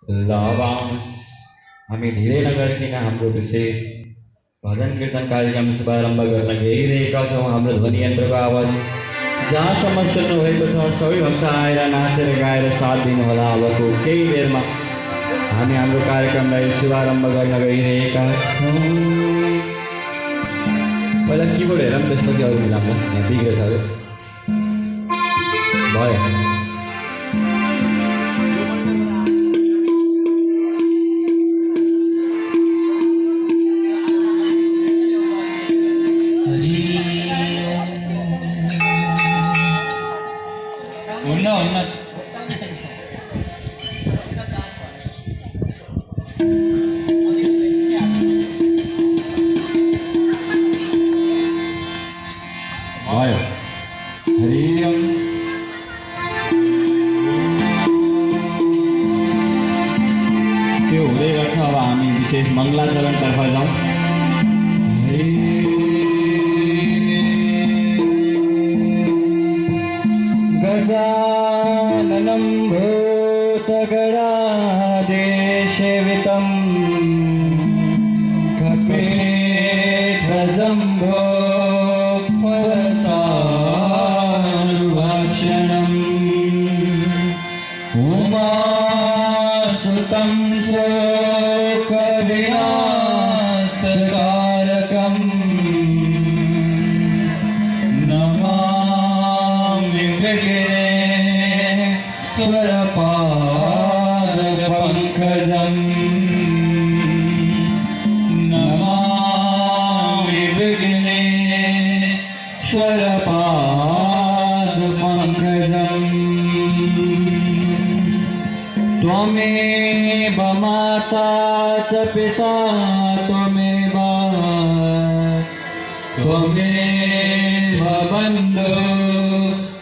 लवांश हामी धेरै नगरिकन हाम्रो विशेष भजन कीर्तन कार्यक्रम शुभारम्भ गर्न गइरहेका छौँ। हाम्रो ध्वनि यन्त्रको आवाज जहाँसम्म सुन्नुभएको छ सबै भक्त आएर नाचेर गाएर साथ दिनुहोला। अबको केही बेरमा हामी हाम्रो कार्यक्रमलाई शुभारम्भ गर्न गइरहेका छौँ। पहिला किबोर्ड हेरौँ त्यसपछि अरू मिलाउँदा यहाँ बिग्रेछ अरे भयो। त्यो हुँदै गर्छ। अब हामी विशेष मङ्गलाचरणतर्फ जाउँ। गजाननं भूतगणाधीसेवितं कपिध्वजम्भो परसार्वक्षणम् उमासुतं शोकविनाशकारकम् नमामि विघ्नेश्वरपादपङ्कजम् नमामि विघ्नेश्वरपादपङ्कजम् त्वमेव माता च पिता त्वमेव त्वमेव बन्धु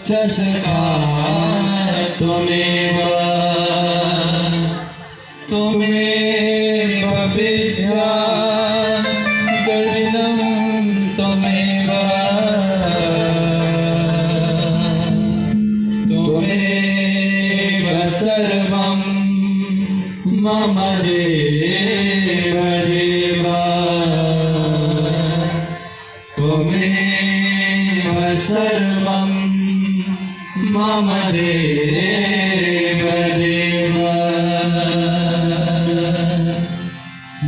च सखा त्वमेव त्वमेव विद्या गदिनं त्वमेव त्वमेव सर्वं मम देव देव त्वमेव सर्वं मम देव देव।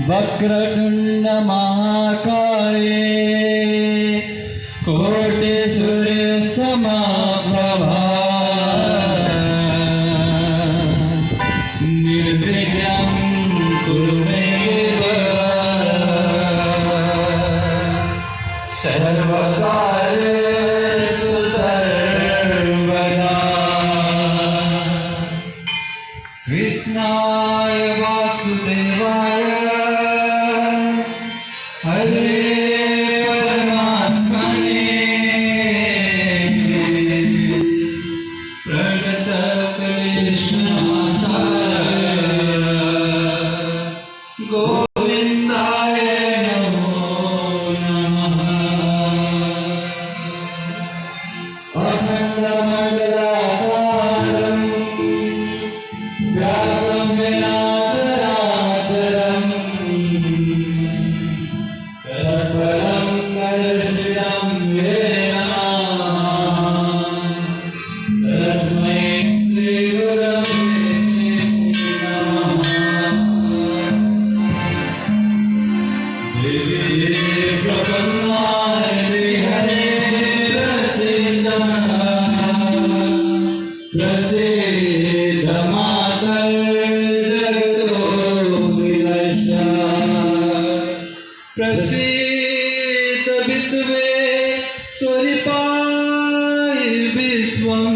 वक्रतुण्ड महाकाये कोटिसूर्यसमप्रभा निर्विघ्नं कुरु मे देव सर्वकार्येषु सर्वदा। कृष्णाय वासुदेवाय हरे परमात्मने प्रणतक्लेशनाशाय गोविन्दाय नमो नमः। अखण्डमण्डलाकारं व्याप्तं येन चराचरं तत्परं दर्शितं येन तस्मै श्रीगुरवे नमः। देवी प्रपन्नाय हरे प्रसीद मातर् जगतो प्रसीद विश्वेश्वरि पाहि विश्वं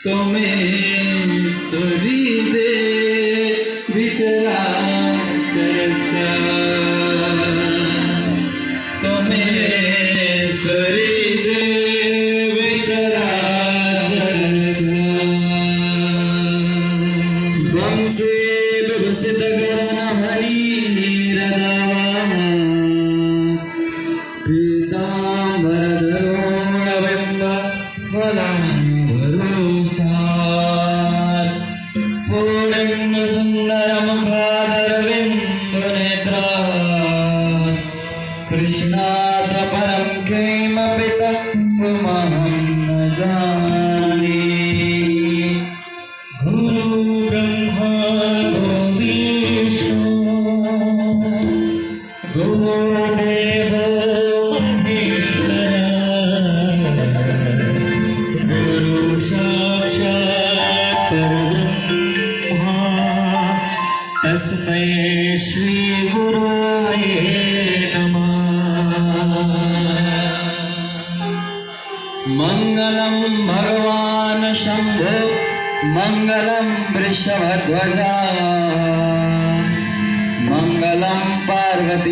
त्वमेश्वरी देवी चराचरस्य त्वमेश्वरी देवी चराचरस्य। वंशे विभूषितकरणमणिरदावा पीताम्बरधरोणबिम्ब फलाधरोष्ठात् सुन्दरमुखादरविन्दुनेत्रा कृष्णात् परं किमपि तत्त्वमहं न जाने। गुरु ब्रह्मा गुरु विष्णु गुरुदेवो महेश्वरा गुरु साक्षात् परब्रह्मा तस्मै श्री गुरवे नमः। मंगलम भगवान शंभो मंगलम वृषभध्वजा मंगलम पार्वती।